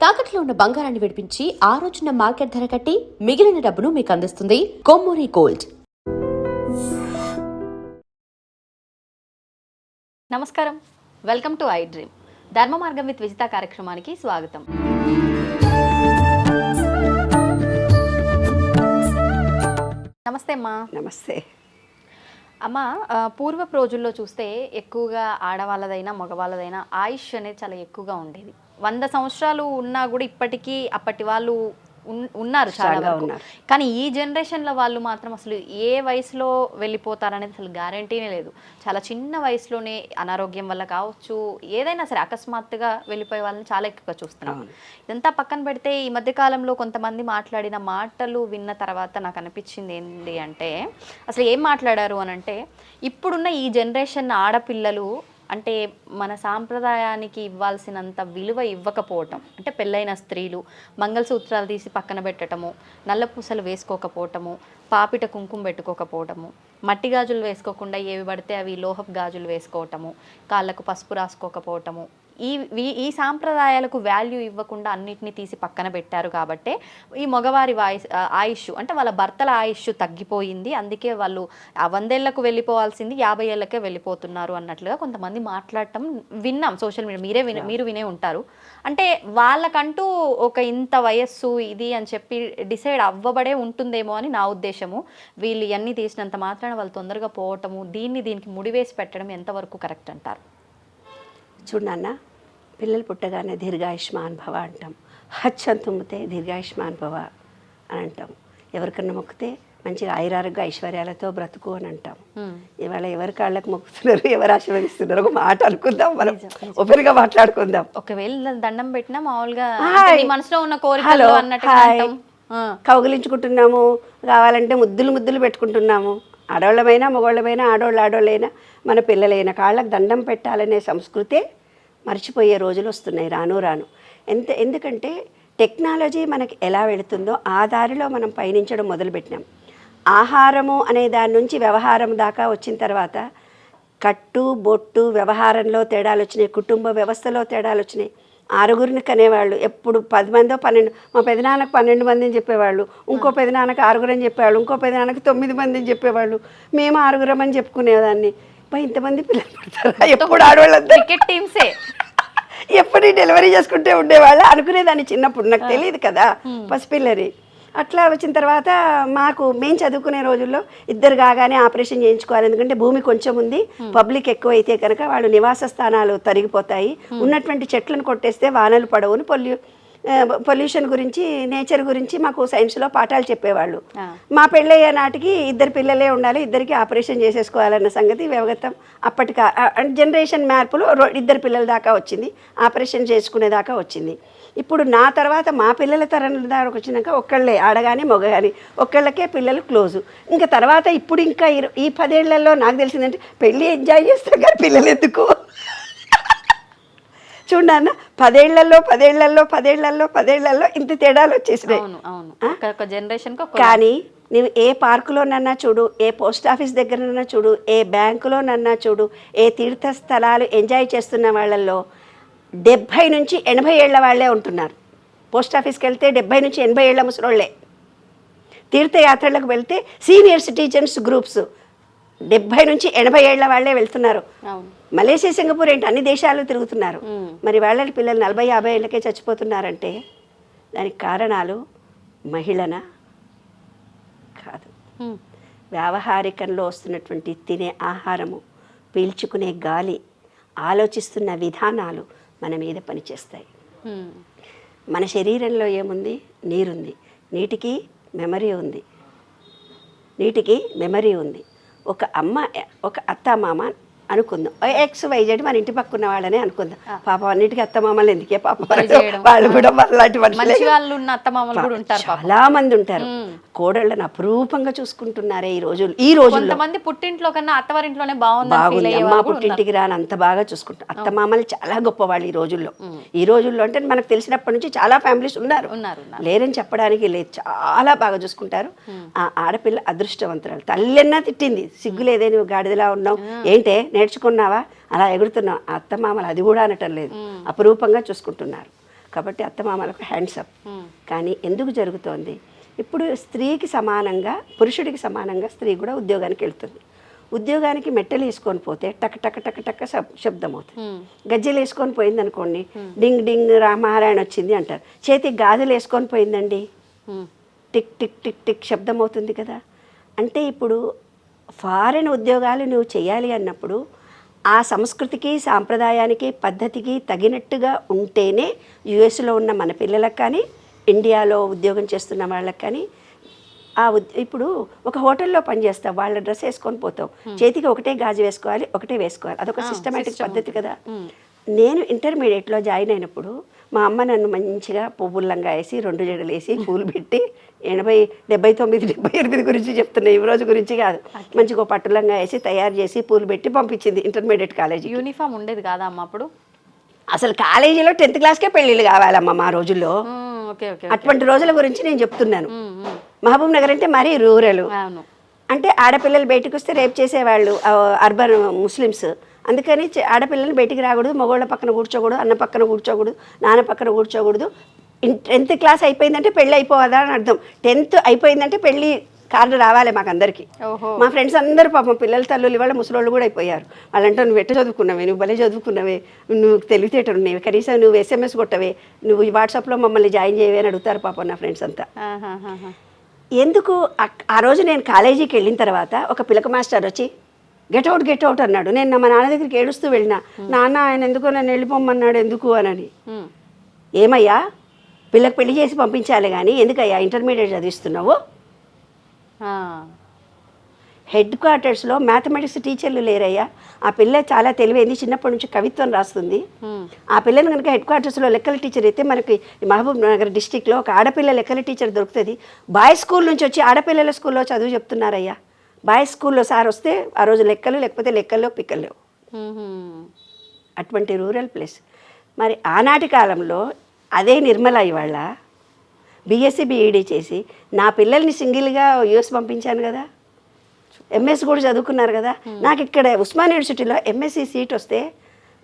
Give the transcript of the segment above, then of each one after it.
తాకట్లో ఉన్న బంగారాన్ని విడిపించి ఆ రోజున మార్కెట్ ధర కట్టి మిగిలిన డబ్బును మీకు అందిస్తుంది కొమ్మూరి గోల్డ్. నమస్కారం, వెల్కమ్ టు ఐ డ్రీమ్. ధర్మ మార్గం విత్ విజిత కార్యక్రమానికి స్వాగతం. నమస్తే అమ్మా. నమస్తే అమ్మ, పూర్వపు రోజుల్లో చూస్తే ఎక్కువగా ఆడవాళ్ళదైనా మగవాళ్ళదైనా ఆయుష్ అనేది చాలా ఎక్కువగా ఉండేది. 100 సంవత్సరాలు ఉన్నా కూడా ఇప్పటికీ అప్పటి వాళ్ళు ఉన్నారు చాలా వరకు. కానీ ఈ జనరేషన్లో వాళ్ళు మాత్రం అసలు ఏ వయసులో వెళ్ళిపోతారనేది అసలు గ్యారంటీనే లేదు. చాలా చిన్న వయసులోనే అనారోగ్యం వల్ల కావచ్చు, ఏదైనా సరే అకస్మాత్తుగా వెళ్ళిపోయే వాళ్ళని చాలా ఎక్కువగా చూస్తున్నాం. ఇదంతా పక్కన పెడితే ఈ మధ్యకాలంలో కొంతమంది మాట్లాడిన మాటలు విన్న తర్వాత నాకు అనిపించింది ఏంటి అంటే, అసలు ఏం మాట్లాడారు అని అంటే, ఇప్పుడున్న ఈ జనరేషన్ ఆడపిల్లలు అంటే మన సాంప్రదాయానికి ఇవ్వాల్సినంత విలువ ఇవ్వకపోవటం, అంటే పెళ్ళైన స్త్రీలు మంగళసూత్రాలు తీసి పక్కన పెట్టడము, నల్లపూసలు వేసుకోకపోవటము, పాపిట కుంకుమ పెట్టుకోకపోవటము, మట్టి గాజులు వేసుకోకుండా ఏవి పడితే అవి లోహపు గాజులు వేసుకోవటము, కాళ్ళకు పసుపు రాసుకోకపోవటము, ఈ సాంప్రదాయాలకు వాల్యూ ఇవ్వకుండా అన్నిటినీ తీసి పక్కన పెట్టారు. కాబట్టే ఈ మగవారి ఆయుష్ అంటే వాళ్ళ భర్తల ఆయుష్ తగ్గిపోయింది. అందుకే వాళ్ళు 100 ఏళ్లకు వెళ్ళిపోవాల్సింది 50 ఏళ్ళకే వెళ్ళిపోతున్నారు అన్నట్లుగా కొంతమంది మాట్లాడటం విన్నాం సోషల్ మీడియా. మీరు వినే ఉంటారు. అంటే వాళ్ళకంటూ ఒక ఇంత వయస్సు ఇది అని చెప్పి డిసైడ్ అవ్వబడే ఉంటుందేమో అని నా ఉద్దేశము. వీళ్ళు ఇవన్నీ తీసినంత మాత్రాన వాళ్ళు తొందరగా పోవటము, దీనికి ముడివేసి పెట్టడం ఎంతవరకు కరెక్ట్ అంటారు? చూడన్నా, పిల్లలు పుట్టగానే దీర్ఘాయుష్మాన్ భవ అంటాం, హచ్చం తుమ్మితే దీర్ఘాయుష్మాన్ భవ అని అంటాం. ఎవరికన్నా మొక్కితే మంచిగా ఆయురారోగ్య ఐశ్వర్యాలతో బ్రతుకు అని అంటాం. ఇవాళ ఎవరి కాళ్ళకు మొక్కుతున్నారు, ఎవరు ఆశీర్వదిస్తున్నారు, ఒక మాట అనుకుందాం, మనం ఓపెన్గా మాట్లాడుకుందాం. ఒకవేళ దండం పెట్టినా మామూలుగా మనసులో ఉన్న కోరికలు అన్నట్టు కౌగిలించుకుంటున్నాము, కావాలంటే ముద్దులు పెట్టుకుంటున్నాము. ఆడవాళ్ళమైనా మగవాళ్ళమైనా, ఆడవాళ్ళైనా మన పిల్లలైన కాళ్ళకు దండం పెట్టాలనే సంస్కృతే మర్చిపోయే రోజులు వస్తున్నాయి రాను. ఎందుకంటే టెక్నాలజీ మనకి ఎలా వెళుతుందో ఆ దారిలో మనం పయనించడం మొదలుపెట్టినాం. ఆహారము అనే దాని నుంచి వ్యవహారం దాకా వచ్చిన తర్వాత కట్టు బొట్టు వ్యవహారంలో తేడాలు వచ్చినాయి, కుటుంబ వ్యవస్థలో తేడాలు వచ్చినాయి. 6గురిని కనేవాళ్ళు, ఎప్పుడు 10 మందో 12. మా పెదనాన్నకు 12 మందిని చెప్పేవాళ్ళు, ఇంకో పెదనాన్నకు 6గురు అని చెప్పేవాళ్ళు, ఇంకో పెదనాన్నకు 9 మందిని చెప్పేవాళ్ళు. మేము 6గురం అని చెప్పుకునేదాన్ని. ఇంతమంది పిల్లలు పడతారా, ఎప్పుడు ఆడవాళ్ళంతా క్రికెట్ టీమ్సే, ఎప్పుడు డెలివరీ చేసుకుంటే ఉండేవాళ్ళు అనుకునేదాన్ని చిన్నప్పుడు. నాకు తెలియదు కదా, పసిపిల్లని. అట్లా వచ్చిన తర్వాత మేము చదువుకునే రోజుల్లో 2 కాగానే ఆపరేషన్ చేయించుకోవాలి. ఎందుకంటే భూమి కొంచెం ఉంది, పబ్లిక్ ఎక్కువ అయితే కనుక వాళ్ళు నివాస స్థానాలు తరిగిపోతాయి, ఉన్నటువంటి చెట్లను కొట్టేస్తే వానలు పడవుని పొల్యూషన్ గురించి, నేచర్ గురించి మాకు సైన్స్లో పాఠాలు చెప్పేవాళ్ళు. మా పెళ్ళయ్యే నాటికి 2 పిల్లలే ఉండాలి, 2కి ఆపరేషన్ చేసేసుకోవాలన్న సంగతి వ్యవగతం. అప్పటికి జనరేషన్ మార్పులు 2 పిల్లల దాకా వచ్చింది, ఆపరేషన్ చేసుకునేదాకా వచ్చింది. ఇప్పుడు నా తర్వాత మా పిల్లల తరం దాకా వచ్చినాక ఒక్కళ్ళే, ఆడగాని మొగగాని ఒక్కళ్ళకే పిల్లలు క్లోజు. ఇంకా తర్వాత ఇప్పుడు ఇంకా ఈ 10 ఏళ్లలో నాకు తెలిసిందంటే పెళ్ళి ఎంజాయ్ చేస్తాం కానీ పిల్లలు ఎందుకు చూడన్న. 10 ఏళ్లలో ఇంత తేడాలు వచ్చేసినాయి. కానీ నువ్వు ఏ పార్కులోనన్నా చూడు, ఏ పోస్ట్ ఆఫీస్ దగ్గరనన్నా చూడు, ఏ బ్యాంకులోనన్నా చూడు, ఏ తీర్థస్థలాలు ఎంజాయ్ చేస్తున్న వాళ్ళల్లో 70 నుంచి 80 ఏళ్ల వాళ్ళే ఉంటున్నారు. పోస్ట్ ఆఫీస్కి వెళ్తే 70 నుంచి 80 ఏళ్ల ముసలోళ్ళే. తీర్థయాత్రలకు వెళ్తే సీనియర్ సిటిజన్స్ గ్రూప్స్ 70 నుంచి 80 ఏళ్ల వాళ్ళే వెళ్తున్నారు. మలేషియా, సింగపూర్ ఏంటి, అన్ని దేశాలు తిరుగుతున్నారు. మరి వాళ్ళ పిల్లలు 40-50 ఏళ్ళకే చచ్చిపోతున్నారంటే దానికి కారణాలు మహిళనా? కాదు, వ్యావహారికంలో వస్తున్నటువంటి తినే ఆహారము, పీల్చుకునే గాలి, ఆలోచిస్తున్న విధానాలు మన మీద పనిచేస్తాయి. మన శరీరంలో ఏముంది? నీరుంది, నీటికి మెమరీ ఉంది. ఒక అమ్మ, ఒక అత్త మామ అనుకుందాం, XYZ మన ఇంటి పక్కన వాళ్ళనే అనుకుందాం. పాపం అన్నిటికీ అత్తమామలు ఎందుకే, పాపం వాళ్ళు కూడా అలాంటి చాలా మంది ఉంటారు. కోడళ్ళని అపురూపంగా చూసుకుంటున్నారే ఈ రోజుల్లో. పుట్టింట్లో కన్నా అత్తవారింట్లోనే బాగుంది, అమ్మ పుట్టింటికి రాని అంత బాగా చూసుకుంటారు. అత్తమామలు చాలా గొప్పవాళ్ళు ఈ రోజుల్లో. అంటే మనకు తెలిసినప్పటి నుంచి చాలా ఫ్యామిలీస్ ఉన్నారు, లేరని చెప్పడానికి లేదు, చాలా బాగా చూసుకుంటారు. ఆ ఆడపిల్ల అదృష్టవంతురాలు. తల్లెన్నా తిట్టింది, సిగ్గులేదే నువ్వు గాడిదలా ఉన్నావు, ఏంటే నేర్చుకున్నావా, అలా ఎగురుతున్నావు. అత్తమామలు అది కూడా అనటం లేదు, అపురూపంగా చూసుకుంటున్నారు. కాబట్టి అత్తమామలకు హ్యాండ్స్ అప్. కానీ ఎందుకు జరుగుతోంది? ఇప్పుడు స్త్రీకి సమానంగా పురుషుడికి సమానంగా స్త్రీ కూడా ఉద్యోగానికి వెళ్తుంది. ఉద్యోగానికి మెట్టెలు వేసుకొని పోతే టక్ టక్ టక్ టక్ శబ్దం అవుతుంది. గజ్జెలు వేసుకొని పోయింది అనుకోండి, డింగ్ డింగ్ రామహారాయణ వచ్చింది అంటారు. చేతికి గాజులు వేసుకొని పోయిందండి, టిక్ టిక్ టిక్ టిక్ శబ్దం అవుతుంది కదా. అంటే ఇప్పుడు ఫారెన్ ఉద్యోగాలు నువ్వు చేయాలి అన్నప్పుడు ఆ సంస్కృతికి సాంప్రదాయానికి పద్ధతికి తగినట్టుగా ఉంటేనే యుఎస్లో ఉన్న మన పిల్లలకు కానీ ఇండియాలో ఉద్యోగం చేస్తున్న వాళ్ళకి కానీ ఇప్పుడు ఒక హోటల్లో పనిచేస్తావు, వాళ్ళ డ్రెస్ వేసుకొని పోతావు, చేతికి ఒకటే గాజు వేసుకోవాలి, ఒకటే వేసుకోవాలి, అదొక సిస్టమేటిక్ పద్ధతి కదా. నేను ఇంటర్మీడియట్లో జాయిన్ అయినప్పుడు మా అమ్మ నన్ను మంచిగా పువ్వుల్లంగా వేసి 2 జడలు వేసి పూలు పెట్టి 79, 78 గురించి చెప్తున్నా, ఈ రోజు గురించి కాదు, మంచిగా పట్టులంగా వేసి తయారు చేసి పూలు పెట్టి పంపించింది ఇంటర్మీడియట్ కాలేజీ. యూనిఫామ్ ఉండేది కాదా అమ్మ అప్పుడు? అసలు కాలేజీలో 10th క్లాస్కే పెళ్ళిళ్ళు కావాలమ్మ మా రోజుల్లో. అటువంటి రోజుల గురించి నేను చెప్తున్నాను. మహబూబ్ నగర్ అంటే మరీ రూరల్, అంటే ఆడపిల్లలు బయటకు వస్తే రేపు చేసేవాళ్ళు అర్బన్ ముస్లిమ్స్. అందుకని ఆడపిల్లలు బయటికి రాకూడదు, మగవాళ్ళ పక్కన కూర్చోకూడదు, అన్న పక్కన కూర్చోకూడదు, నాన్న పక్కన కూర్చోకూడదు. 10th క్లాస్ అయిపోయిందంటే పెళ్ళి అయిపోవదా అని అర్థం. 10th అయిపోయిందంటే పెళ్ళి కార్డు రావాలి మాకందరికి. మా ఫ్రెండ్స్ అందరూ పాపం పిల్లల తల్లులు ఇవాళ ముసలోళ్ళు కూడా అయిపోయారు. వాళ్ళంటే నువ్వు ఎట్ట చదువుకున్నావే, నువ్వు భలే చదువుకున్నావే, నువ్వు తెలివితేటలు ఉన్నావు, కనీసం నువ్వు SMS కొట్టవే, నువ్వు వాట్సాప్లో మమ్మల్ని జాయిన్ చేయవే అని అడుగుతారు పాపం నా ఫ్రెండ్స్ అంతా. ఎందుకు ఆ రోజు నేను కాలేజీకి వెళ్ళిన తర్వాత ఒక పిలక మాస్టర్ వచ్చి గెట్ అవుట్ అన్నాడు. నేను మా నాన్న దగ్గరికి ఏడుస్తూ వెళ్ళినా, నాన్న ఆయన ఎందుకో నన్ను వెళ్ళిపోమన్నాడు ఎందుకు అని. ఏమయ్యా, పిల్లకి పెళ్లి చేసి పంపించాలి కానీ ఎందుకయ్యా ఇంటర్మీడియట్ చదివిస్తున్నావు? హెడ్ క్వార్టర్స్లో మ్యాథమెటిక్స్ టీచర్లు లేరయ్యా. ఆ పిల్ల చాలా తెలివైంది, చిన్నప్పటి నుంచి కవిత్వం రాస్తుంది. ఆ పిల్లని కనుక హెడ్ క్వార్టర్స్లో లెక్కల టీచర్ అయితే మనకి మహబూబ్ నగర్ డిస్టిక్లో ఒక ఆడపిల్ల లెక్కల టీచర్ దొరుకుతుంది. బాయ్స్ స్కూల్ నుంచి వచ్చి ఆడపిల్లల స్కూల్లో చదువు చెప్తున్నారయ్యా. బాయ్స్ స్కూల్లో సార్ వస్తే ఆ రోజు లెక్కలు, లేకపోతే లెక్కల్లో పిక్కలు. అటువంటి రూరల్ ప్లేస్. మరి ఆనాటి కాలంలో అదే నిర్మల ఇవాళ BSc BEd చేసి నా పిల్లల్ని సింగిల్గా యూఎస్ పంపించాను కదా, MS కూడా చదువుకున్నారు కదా. నాకు ఇక్కడ ఉస్మాన్ యూనివర్సిటీలో MSc సీట్ వస్తే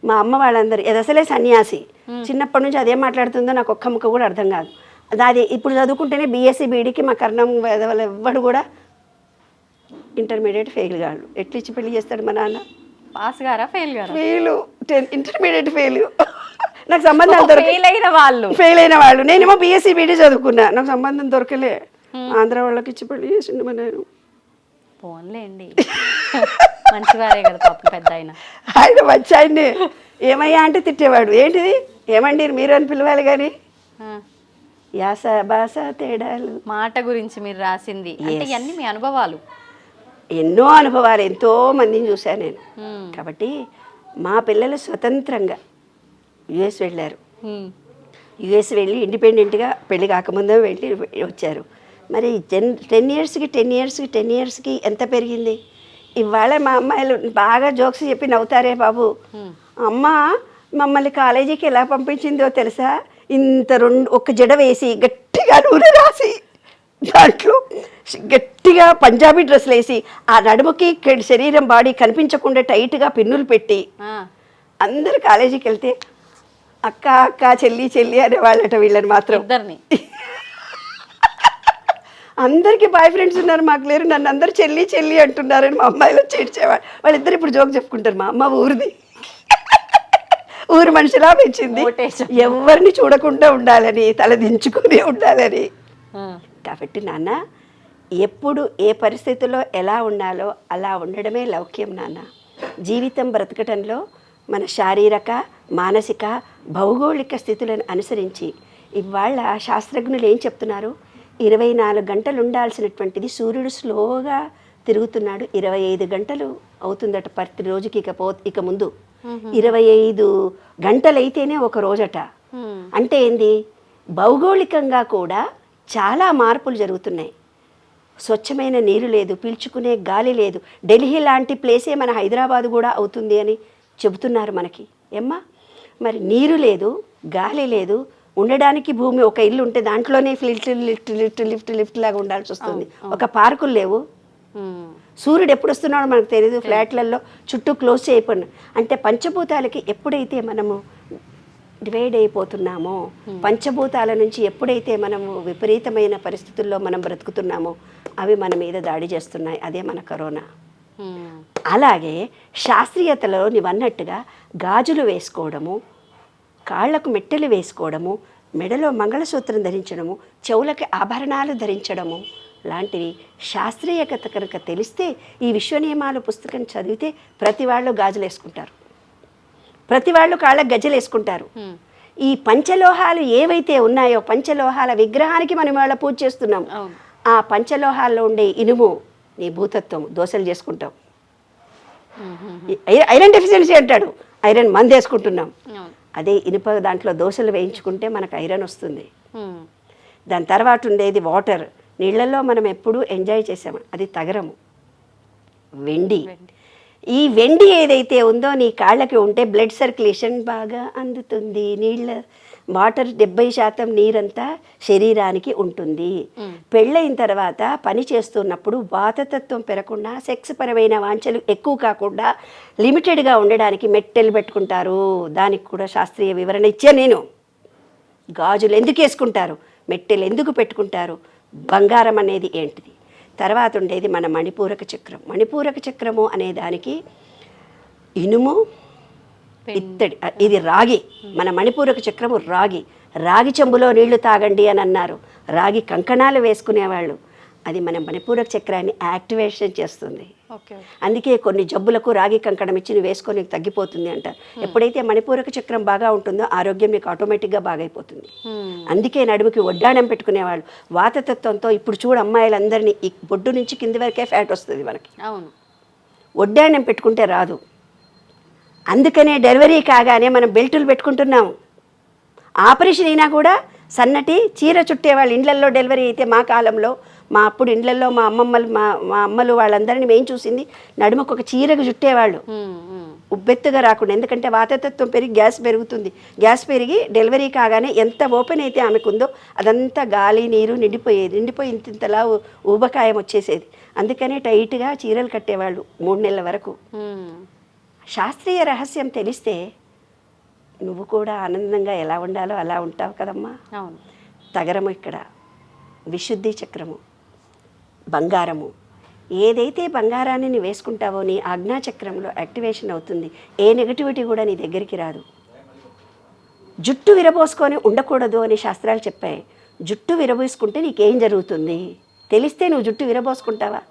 మా అమ్మ వాళ్ళందరూ అది అసలే సన్యాసి, చిన్నప్పటి నుంచి అదేం మాట్లాడుతుందో నాకు ఒక్క ముక్క కూడా అర్థం కాదు. అది ఇప్పుడు చదువుకుంటేనే BSc BEdకి మా కర్ణం ఎవ్వడు కూడా ఇంటర్మీడియట్ ఫెయిల్ కాదు. ఎట్లిచ్చి పెళ్లి చేస్తాడు మా నాన్న? పాస్ గారా ఫెయిల్ గారా? Fail, intermediate fail. నాకు సంబంధాలు ఫెయిల్ అయిన వాళ్ళు. నేనేమో BSc BEd చదువుకున్నా, నాకు సంబంధం దొరకలే. ఆంధ్ర వాళ్ళకి ఇచ్చి పెళ్లి చేసిండు మా నేను. పోన్లేండి, మంచివారే కదా పాపం పెద్ద ఆయన మంచి ఆయన్ని ఏమయ్యా అంటే తిట్టేవాడు. ఏంటిది ఏమండి మీరు అని పిలవాలి కానీ యాస భాష తేడాలు. మాట గురించి మీరు రాసింది అంటే ఇవన్నీ మీ అనుభవాలు? ఎన్నో అనుభవాలు, ఎంతో మందిని చూశాను నేను. కాబట్టి మా పిల్లలు స్వతంత్రంగా US వెళ్ళారు. US వెళ్ళి ఇండిపెండెంట్గా పెళ్ళి కాకముందే వెళ్ళి వచ్చారు. మరి 10 ఇయర్స్కి ఎంత పెరిగింది? ఇవాళ మా అమ్మాయిలు బాగా జోక్స్ చెప్పి నవ్వుతారే బాబు. అమ్మ మమ్మల్ని కాలేజీకి ఎలా పంపించిందో తెలుసా? ఇంత ఒక జడ వేసి గట్టిగా నూనె రాసి దాంట్లో గట్టిగా పంజాబీ డ్రెస్సులు వేసి ఆ నడుముకి శరీరం బాడీ కనిపించకుండా టైట్గా పిన్నులు పెట్టి అందరు కాలేజీకి వెళ్తే అక్క అక్క చెల్లి చెల్లి అనేవాళ్ళట. వీళ్ళని మాత్రం అందరికీ బాయ్ ఫ్రెండ్స్ ఉన్నారు, మాకు లేరు, నన్ను అందరు చెల్లి చెల్లి అంటున్నారని మా అమ్మాయిలో చేర్చేవాడు. వాళ్ళిద్దరు ఇప్పుడు జోక్ చెప్పుకుంటారు, మా అమ్మ ఊరిది ఊరు మనిషిలా పెంచింది, ఎవరిని చూడకుండా ఉండాలని, తల దించుకుని ఉండాలని. కాబట్టి నాన్న ఎప్పుడు ఏ పరిస్థితుల్లో ఎలా ఉండాలో అలా ఉండడమే లౌక్యం నాన్న. జీవితం బ్రతకటంలో మన శారీరక మానసిక భౌగోళిక స్థితులను అనుసరించి ఇవాళ శాస్త్రజ్ఞులు ఏం చెప్తున్నారు? 24 గంటలు ఉండాల్సినటువంటిది సూర్యుడు స్లోగా తిరుగుతున్నాడు, 25 గంటలు అవుతుందట ప్రతి రోజుకి. ఇక ముందు 25 గంటలైతేనే ఒక రోజట. అంటే ఏంది? భౌగోళికంగా కూడా చాలా మార్పులు జరుగుతున్నాయి. స్వచ్ఛమైన నీరు లేదు, పీల్చుకునే గాలి లేదు. ఢిల్లీ లాంటి ప్లేసే మన హైదరాబాద్ కూడా అవుతుంది అని చెబుతున్నారు మనకి. ఏమ్మా, మరి నీరు లేదు, గాలి లేదు, ఉండడానికి భూమి ఒక ఇల్లు ఉంటే దాంట్లోనే లిఫ్ట్ లాగా ఉండాల్సి వస్తుంది. ఒక పార్కులు లేవు. సూర్యుడు ఎప్పుడు వస్తున్నాడో మనకు తెలియదు. ఫ్లాట్లలో చుట్టూ క్లోజ్ చేయకుండా. అంటే పంచభూతాలకి ఎప్పుడైతే మనము డివైడ్ అయిపోతున్నామో, పంచభూతాల నుంచి ఎప్పుడైతే మనము విపరీతమైన పరిస్థితుల్లో మనం బ్రతుకుతున్నామో అవి మన మీద దాడి చేస్తున్నాయి. అదే మన కరోనా. అలాగే శాస్త్రీయతలో నీవన్నట్టుగా గాజులు వేసుకోవడము, కాళ్లకు మెట్టెలు వేసుకోవడము, మెడలో మంగళసూత్రం ధరించడము, చెవులకి ఆభరణాలు ధరించడము లాంటివి శాస్త్రీయత కనుక తెలిస్తే, ఈ విశ్వ నియమాలు పుస్తకం చదివితే ప్రతి వాళ్ళు గాజులు వేసుకుంటారు, ప్రతి వాళ్ళు కాళ్ళకు గజ్జలు వేసుకుంటారు. ఈ పంచలోహాలు ఏవైతే ఉన్నాయో, పంచలోహాల విగ్రహానికి మనం వాళ్ళ పూజ చేస్తున్నాం. ఆ పంచలోహాల్లో ఉండే ఇనుము నీ భూతత్వం, దోశలు చేసుకుంటాం. ఐరన్ డెఫిషియన్సీ అంటాడు, ఐరన్ మందు వేసుకుంటున్నాం. అదే ఇనుప దాంట్లో దోశలు వేయించుకుంటే మనకు ఐరన్ వస్తుంది. దాని తర్వాత ఉండేది వాటర్, నీళ్ళల్లో మనం ఎప్పుడూ ఎంజాయ్ చేసాము, అది తగరము. వెండి, ఈ వెండి ఏదైతే ఉందో నీ కాళ్ళకి ఉంటే బ్లడ్ సర్క్యులేషన్ బాగా అందుతుంది. నీళ్ళ వాటర్ 70% నీరంతా శరీరానికి ఉంటుంది. పెళ్ళైన తర్వాత పని చేస్తున్నప్పుడు వాతతత్వం పెరగకుండా, సెక్స్ పరమైన వాంఛలు ఎక్కువ కాకుండా లిమిటెడ్గా ఉండడానికి మెట్టెలు పెట్టుకుంటారు. దానికి కూడా శాస్త్రీయ వివరణ ఇచ్చా నేను. గాజులు ఎందుకు వేసుకుంటారు, మెట్టెలు ఎందుకు పెట్టుకుంటారు, బంగారం అనేది ఏంటిది. తర్వాత ఉండేది మన మణిపూరక చక్రం. మణిపూరక చక్రము అనే దానికి ఇనుము, ఇత్తడి, ఇది రాగి. మన మణిపూరక చక్రము రాగి. రాగి చెంబులో నీళ్లు తాగండి అని అన్నారు. రాగి కంకణాలు వేసుకునేవాళ్ళు. అది మన మణిపూరక చక్రాన్ని యాక్టివేషన్ చేస్తుంది. అందుకే కొన్ని జబ్బులకు రాగి కంకణం ఇచ్చి నువ్వు వేసుకొని నీకు తగ్గిపోతుంది అంటారు. ఎప్పుడైతే మణిపూరక చక్రం బాగా ఉంటుందో ఆరోగ్యం నీకు ఆటోమేటిక్గా బాగైపోతుంది. అందుకే నడుముకి ఒడ్డాణం పెట్టుకునేవాళ్ళు. వాతతత్వంతో ఇప్పుడు చూడు అమ్మాయిలందరినీ ఈ బొడ్డు నుంచి కింది వరకే ఫ్యాట్ వస్తుంది మనకి. ఒడ్డాణం పెట్టుకుంటే రాదు. అందుకనే డెలివరీ కాగానే మనం బెల్టులు పెట్టుకుంటున్నాము. ఆపరేషన్ అయినా కూడా సన్నటి చీర చుట్టేవాళ్ళు ఇండ్లల్లో. డెలివరీ అయితే మా కాలంలో, మా అప్పుడు ఇండ్లల్లో మా అమ్మమ్మలు, మా అమ్మలు వాళ్ళందరినీ మేము చూసింది నడుముకు ఒక చీరకు చుట్టేవాళ్ళు, ఉబ్బెత్తుగా రాకుండా. ఎందుకంటే వాతతత్వం పెరిగి గ్యాస్ పెరుగుతుంది. గ్యాస్ పెరిగి డెలివరీ కాగానే ఎంత ఓపెన్ అయితే ఆమెకు ఉందో అదంతా గాలి నీరు నిండిపోయేది. నిండిపోయి ఇంతలా ఊబకాయం వచ్చేసేది. అందుకనే టైట్గా చీరలు కట్టేవాళ్ళు 3 నెలల వరకు. శాస్త్రీయ రహస్యం తెలిస్తే నువ్వు కూడా ఆనందంగా ఎలా ఉండాలో అలా ఉంటావు కదమ్మా. తగరము ఇక్కడ విశుద్ధి చక్రము, బంగారము. ఏదైతే బంగారాన్ని నీ వేసుకుంటావో నీ ఆజ్ఞాచక్రంలో యాక్టివేషన్ అవుతుంది. ఏ నెగటివిటీ కూడా నీ దగ్గరికి రాదు. జుట్టు విరబోసుకొని ఉండకూడదు అని శాస్త్రాలు చెప్పాయి. జుట్టు విరబోసుకుంటే నీకేం జరుగుతుంది తెలిస్తే నువ్వు జుట్టు విరబోసుకుంటావా?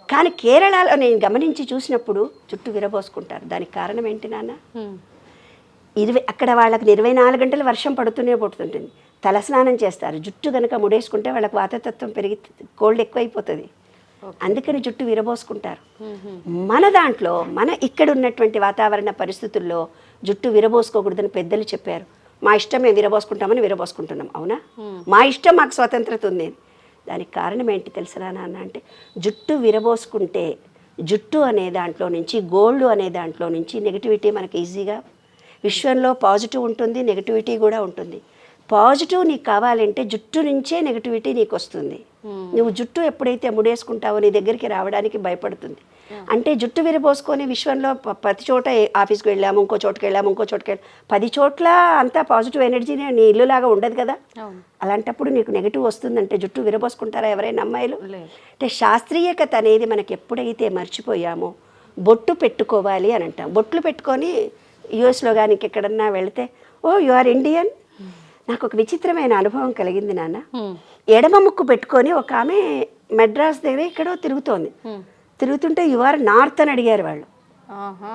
కానీ కేరళలో నేను గమనించి చూసినప్పుడు జుట్టు విరబోసుకుంటారు. దానికి కారణం ఏంటి నాన్న? అక్కడ వాళ్ళకి 24 గంటలు వర్షం పడుతూనే పడుతుంటుంది. తలస్నానం చేస్తారు. జుట్టు కనుక ముడేసుకుంటే వాళ్ళకి వాతతత్వం పెరిగి కోల్డ్ ఎక్కువైపోతుంది. అందుకని జుట్టు విరబోసుకుంటారు. మన దాంట్లో మన ఇక్కడ ఉన్నటువంటి వాతావరణ పరిస్థితుల్లో జుట్టు విరబోసుకోకూడదని పెద్దలు చెప్పారు. మా ఇష్టం మేము విరబోసుకుంటామని విరబోసుకుంటున్నాం. అవునా? మా ఇష్టం, మాకు స్వతంత్రత ఉంది. దానికి కారణం ఏంటి తెలుసా నాన్న అంటే, జుట్టు విరబోసుకుంటే జుట్టు అనే దాంట్లో నుంచి, గోల్డ్ అనే దాంట్లో నుంచి నెగిటివిటీ మనకి ఈజీగా, విశ్వంలో పాజిటివ్ ఉంటుంది, నెగిటివిటీ కూడా ఉంటుంది. పాజిటివ్ నీకు కావాలంటే జుట్టు నుంచే నెగిటివిటీ నీకు వస్తుంది. నువ్వు జుట్టు ఎప్పుడైతే ముడేసుకుంటావో నీ దగ్గరికి రావడానికి భయపడుతుంది. అంటే జుట్టు విరబోసుకొని విశ్వంలో ప్రతి చోట ఆఫీస్కి వెళ్ళాము, ఇంకో చోటుకి వెళ్ళాము, 10 చోట్ల అంతా పాజిటివ్ ఎనర్జీనే, నీ ఇల్లులాగా ఉండదు కదా. అలాంటప్పుడు నీకు నెగిటివ్ వస్తుందంటే జుట్టు విరబోసుకుంటారా ఎవరైనా అమ్మాయిలు? అంటే శాస్త్రీయత అనేది మనకి ఎప్పుడైతే మర్చిపోయామో, బొట్టు పెట్టుకోవాలి అని అంటాం. బొట్లు పెట్టుకొని యూఎస్లో కానీ ఇంకెక్కడన్నా వెళితే, ఓ యు ఆర్ ఇండియన్. నాకు ఒక విచిత్రమైన అనుభవం కలిగింది నాన్న. ఎడమ ముక్కు పెట్టుకొని ఒక ఆమె మెడ్రాస్ దగ్గర ఎక్కడో తిరుగుతుంటే యు ఆర్ నార్త్ అని అడిగారు వాళ్ళు.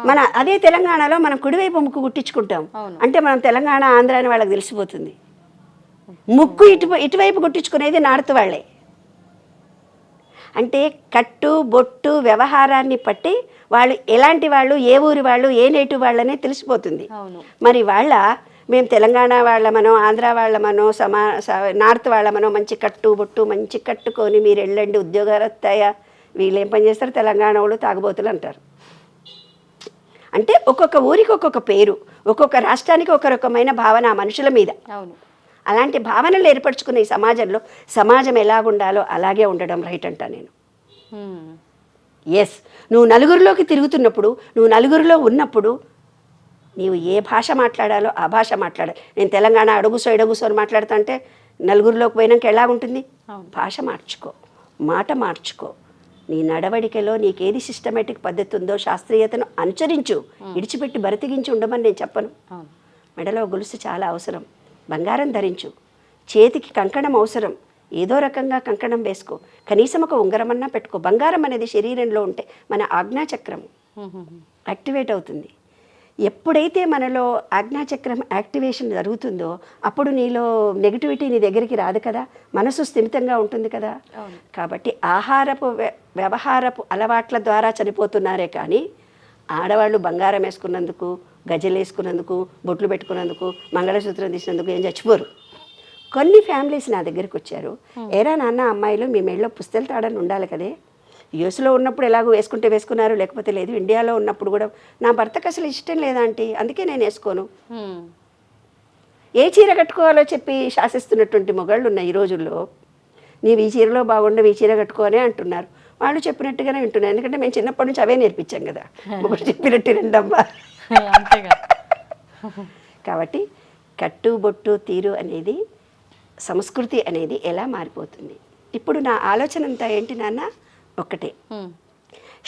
మన అదే తెలంగాణలో మనం కుడివైపు ముక్కు గుట్టించుకుంటాం. అంటే మనం తెలంగాణ, ఆంధ్ర అని వాళ్ళకి తెలిసిపోతుంది. ముక్కు ఇటువైపు గుట్టించుకునేది నార్త్ వాళ్ళే. అంటే కట్టు, బొట్టు, వ్యవహారాన్ని బట్టి వాళ్ళు ఎలాంటి వాళ్ళు, ఏ ఊరి వాళ్ళు, ఏ నేటివ్ వాళ్ళనే తెలిసిపోతుంది. మరి మేము తెలంగాణ వాళ్ళమనో, ఆంధ్ర వాళ్ళమనో, నార్త్ వాళ్ళమనో మంచి కట్టు బొట్టు మంచి కట్టుకొని మీరు వెళ్ళండి, ఉద్యోగాలు వస్తాయా? వీళ్ళు ఏం పని చేస్తారు? తెలంగాణ వాళ్ళు తాగుబోతులు అంటారు. అంటే ఒక్కొక్క ఊరికి ఒక్కొక్క పేరు, ఒక్కొక్క రాష్ట్రానికి ఒక రకమైన భావన ఆ మనుషుల మీద. అలాంటి భావనలు ఏర్పరచుకున్న ఈ సమాజంలో సమాజం ఎలాగుండాలో అలాగే ఉండడం రైట్ అంటా నేను. ఎస్, నువ్వు నలుగురిలోకి తిరుగుతున్నప్పుడు, నువ్వు నలుగురిలో ఉన్నప్పుడు నీవు ఏ భాష మాట్లాడాలో ఆ భాష మాట్లాడాలి. నేను తెలంగాణ అడుగుసో ఎడగుసో అని మాట్లాడుతా అంటే నలుగురిలోకి పోయినాక ఎలా ఉంటుంది? భాష మార్చుకో, మాట మార్చుకో, నీ నడవడికలో నీకేది సిస్టమేటిక్ పద్ధతి ఉందో శాస్త్రీయతను అనుసరించు, ఇడిచిపెట్టి బతికించి ఉండమని నేను చెప్పను. మెడలో గొలుసు చాలా అవసరం, బంగారం ధరించు, చేతికి కంకణం అవసరం, ఏదో రకంగా కంకణం వేసుకో, కనీసం ఒక ఉంగరమన్నా పెట్టుకో. బంగారం అనేది శరీరంలో ఉంటే మన ఆజ్ఞాచక్రం యాక్టివేట్ అవుతుంది. ఎప్పుడైతే మనలో ఆజ్ఞాచక్రం యాక్టివేషన్ జరుగుతుందో అప్పుడు నీలో నెగిటివిటీ నీ దగ్గరికి రాదు కదా, మనసు స్థిమితంగా ఉంటుంది కదా. కాబట్టి ఆహారపు వ్యవహారపు అలవాట్ల ద్వారా చనిపోతున్నారే కానీ ఆడవాళ్ళు బంగారం వేసుకున్నందుకు, గజలు వేసుకున్నందుకు, బొట్లు పెట్టుకున్నందుకు, మంగళసూత్రం తీసినందుకు ఏం చచ్చిపోరు. కొన్ని ఫ్యామిలీస్ నా దగ్గరికి వచ్చారు, ఏరా నాన్న అమ్మాయిలు మీ మెళ్ళలో పుస్తెలు తాడని ఉండాలి కదే, యూఎస్లో ఉన్నప్పుడు ఎలాగో వేసుకుంటే వేసుకున్నారు, లేకపోతే లేదు, ఇండియాలో ఉన్నప్పుడు కూడా నా భర్తకు అసలు ఇష్టం లేదంటే అందుకే నేను వేసుకోను. ఏ చీర కట్టుకోవాలో చెప్పి శాసిస్తున్నటువంటి మొగాళ్ళు ఉన్నాయి ఈ రోజుల్లో. నీవు ఈ చీరలో బాగుండవు, ఈ చీర కట్టుకోనే అంటున్నారు. వాళ్ళు చెప్పినట్టుగానే వింటున్నారు, ఎందుకంటే మేము చిన్నప్పటి నుంచి అవే నేర్పించాం కదా, ఒకటి చెప్పినట్టు రెండమ్మా. కాబట్టి కట్టు బొట్టు తీరు అనేది, సంస్కృతి అనేది ఎలా మారిపోతుంది. ఇప్పుడు నా ఆలోచన అంతా ఏంటి నాన్న, ఒక్కటే,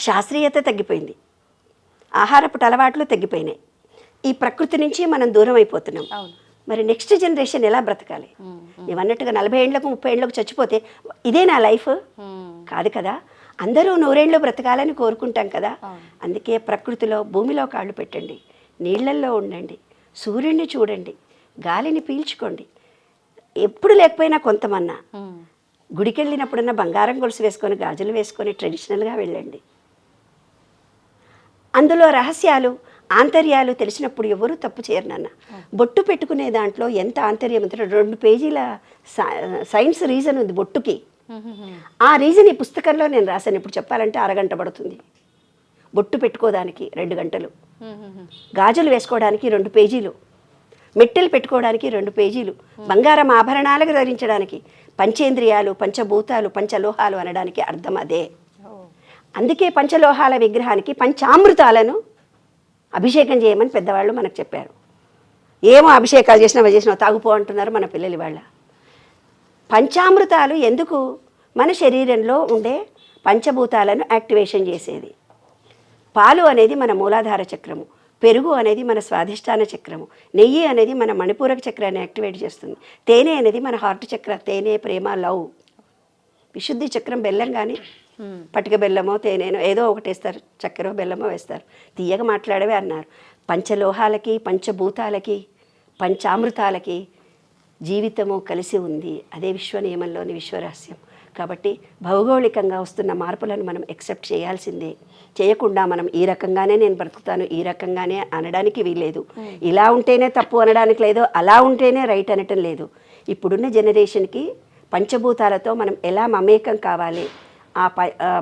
శాస్త్రీయత తగ్గిపోయింది, ఆహారపు అలవాట్లు తగ్గిపోయినాయి, ఈ ప్రకృతి నుంచి మనం దూరం అయిపోతున్నాం. మరి నెక్స్ట్ జనరేషన్ ఎలా బ్రతకాలి? ఇవన్నట్టుగా 40 ఏళ్ళకు 30 ఏళ్ళకు చచ్చిపోతే ఇదే నా లైఫ్ కాదు కదా. అందరూ 100 ఏళ్ళు బ్రతకాలని కోరుకుంటాం కదా. అందుకే ప్రకృతిలో, భూమిలో కాళ్ళు పెట్టండి, నీళ్ళల్లో ఉండండి, సూర్యుడిని చూడండి, గాలిని పీల్చుకోండి. ఎప్పుడు లేకపోయినా కొంతమన్నా గుడికి వెళ్ళినప్పుడన్నా బంగారం గొలుసు వేసుకొని, గాజులు వేసుకొని ట్రెడిషనల్గా వెళ్ళండి. అందులో రహస్యాలు, ఆంతర్యాలు తెలిసినప్పుడు ఎవరూ తప్పు చేయరు నాన్న. బొట్టు పెట్టుకునే దాంట్లో ఎంత ఆంతర్యం ఉంటుందో, 2 పేజీల సైన్స్ రీజన్ ఉంది బొట్టుకి. ఆ రీజన్ ఈ పుస్తకంలో నేను రాశాను. ఇప్పుడు చెప్పాలంటే అరగంట పడుతుంది. బొట్టు పెట్టుకోవడానికి 2 గంటలు, గాజులు వేసుకోవడానికి 2 పేజీలు, మెట్టెలు పెట్టుకోవడానికి 2 పేజీలు, బంగారం ఆభరణాలకు ధరించడానికి, పంచేంద్రియాలు, పంచభూతాలు, పంచలోహాలు అనడానికి అర్థం అదే. అందుకే పంచలోహాల విగ్రహానికి పంచామృతాలను అభిషేకం చేయమని పెద్దవాళ్ళు మనకు చెప్పారు. ఏమో అభిషేకాలు చేసినా తాగుపో అంటున్నారు మన పిల్లలు వాళ్ళ. పంచామృతాలు ఎందుకు? మన శరీరంలో ఉండే పంచభూతాలను యాక్టివేషన్ చేసేది. పాలు అనేది మన మూలాధార చక్రము, పెరుగు అనేది మన స్వాధిష్టాన చక్రము, నెయ్యి అనేది మన మణిపూరక చక్రాన్ని యాక్టివేట్ చేస్తుంది, తేనె అనేది మన హార్ట్ చక్ర, తేనె ప్రేమ లవ్. విశుద్ధి చక్రం బెల్లం, కానీ పటిక బెల్లమో తేనెనో ఏదో ఒకటి వేస్తారు, చక్కెర బెల్లమో వేస్తారు, తీయగా మాట్లాడవే అన్నారు. పంచలోహాలకి, పంచభూతాలకి, పంచామృతాలకి జీవితము కలిసి ఉంది. అదే విశ్వ నియమంలోని విశ్వరహస్యం. కాబట్టి భౌగోళికంగా వస్తున్న మార్పులను మనం యాక్సెప్ట్ చేయాల్సిందే. చేయకుండా మనం ఈ రకంగానే నేను బ్రతుకుతాను, ఈ రకంగానే అనడానికి వీల్లేదు. ఇలా ఉంటేనే తప్పు అనడానికి లేదు, అలా ఉంటేనే రైట్ అనటం లేదు. ఇప్పుడున్న జనరేషన్కి పంచభూతాలతో మనం ఎలా మమేకం కావాలి, ఆ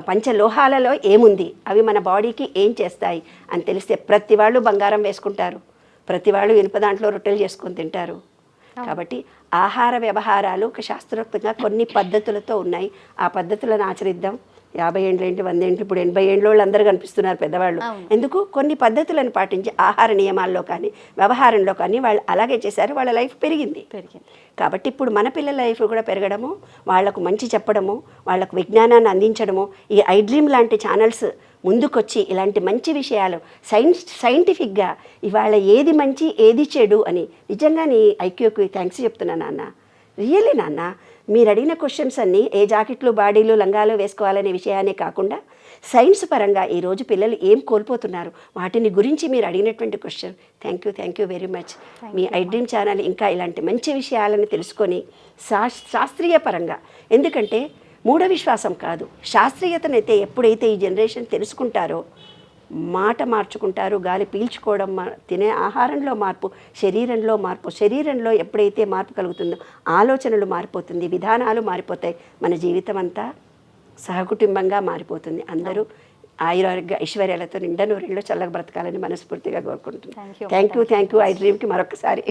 పంచలోహాలలో ఏముంది, అవి మన బాడీకి ఏం చేస్తాయి అని తెలిస్తే ప్రతి వాళ్ళు బంగారం వేసుకుంటారు, ప్రతి వాళ్ళు ఇనుప దాంట్లో రొట్టెలు చేసుకొని తింటారు. కాబట్టి ఆహార వ్యవహారాలు ఒక శాస్త్రోక్తంగా కొన్ని పద్ధతులతో ఉన్నాయి. ఆ పద్ధతులను ఆచరిద్దాం. 50 ఏండ్లు ఏంటి, 100 ఏంటి, ఇప్పుడు 80 ఏండ్ల వాళ్ళు అందరూ కనిపిస్తున్నారు పెద్దవాళ్ళు. ఎందుకు? కొన్ని పద్ధతులను పాటించి ఆహార నియమాల్లో కానీ వ్యవహారంలో కానీ వాళ్ళు అలాగే చేశారు, వాళ్ళ లైఫ్ పెరిగింది. కాబట్టి ఇప్పుడు మన పిల్లల లైఫ్ కూడా పెరగడము, వాళ్లకు మంచి చెప్పడము, వాళ్లకు విజ్ఞానాన్ని అందించడము, ఈ ఐడ్రీమ్ లాంటి ఛానల్స్ ముందుకొచ్చి ఇలాంటి మంచి విషయాలు సైంటిఫిక్గా ఇవాళ ఏది మంచి ఏది చెడు అని నిజంగా నీ ఐక్యూకి థ్యాంక్స్ చెప్తున్నా నాన్న. రియల్లీ నాన్న, మీరు అడిగిన క్వశ్చన్స్ అన్నీ ఏ జాకెట్లు, బాడీలు, లంగాలు వేసుకోవాలనే విషయాన్ని కాకుండా సైన్స్ పరంగా ఈరోజు పిల్లలు ఏం కోల్పోతున్నారు వాటిని గురించి మీరు అడిగినటువంటి question. Thank you very much. Me iDream channel ఇంకా ఇలాంటి మంచి విషయాలను తెలుసుకొని శాస్త్రీయ పరంగా, ఎందుకంటే మూఢ విశ్వాసం కాదు, శాస్త్రీయతనైతే ఎప్పుడైతే ఈ జనరేషన్ తెలుసుకుంటారో మాట మార్చుకుంటారు. గాలి పీల్చుకోవడం, తినే ఆహారంలో మార్పు, శరీరంలో మార్పు, శరీరంలో ఎప్పుడైతే మార్పు కలుగుతుందో ఆలోచనలు మారిపోతుంది, విధానాలు మారిపోతాయి, మన జీవితం అంతా సహకుటుంబంగా మారిపోతుంది. అందరూ ఆయురారోగ్య ఐశ్వర్యాలతో నిండా నూరేళ్ళు చల్లగా బ్రతకాలని మనస్ఫూర్తిగా కోరుకుంటున్నాను. థ్యాంక్ యూ ఐడ్రీమ్కి మరొకసారి.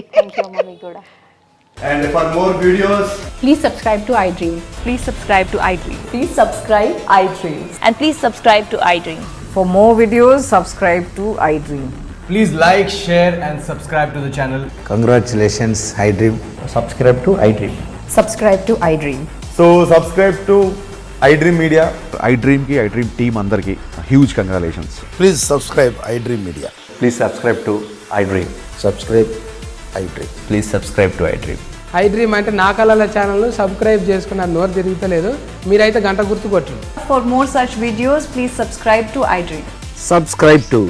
And for more videos, please subscribe to iDream. Please subscribe to iDream. Please subscribe iDream. And please subscribe to iDream. For more videos, subscribe to iDream. Please like, share, and subscribe to the channel. Congratulations, iDream. Subscribe to iDream. Subscribe to iDream. So subscribe to iDream Media. iDream team అందరికి huge congratulations. Please subscribe iDream Media. Please subscribe to iDream. Subscribe iDream. Please subscribe to iDream. iDream అంటే నా కళల ఛానల్ను subscribe చేసుకున్న నోరు తిరుగుతలేదు, మీరైతే గంట గుర్తు కొట్టండి. For more such videos, please subscribe to iDream. Subscribe to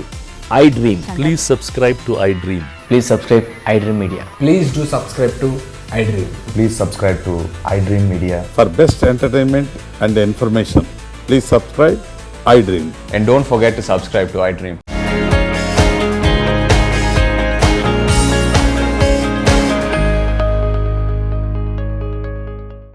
iDream. Please subscribe to iDream. Please subscribe iDream Media. Please do subscribe to iDream. Please subscribe to iDream Media. For best entertainment and information, please subscribe iDream. And don't forget to subscribe to iDream.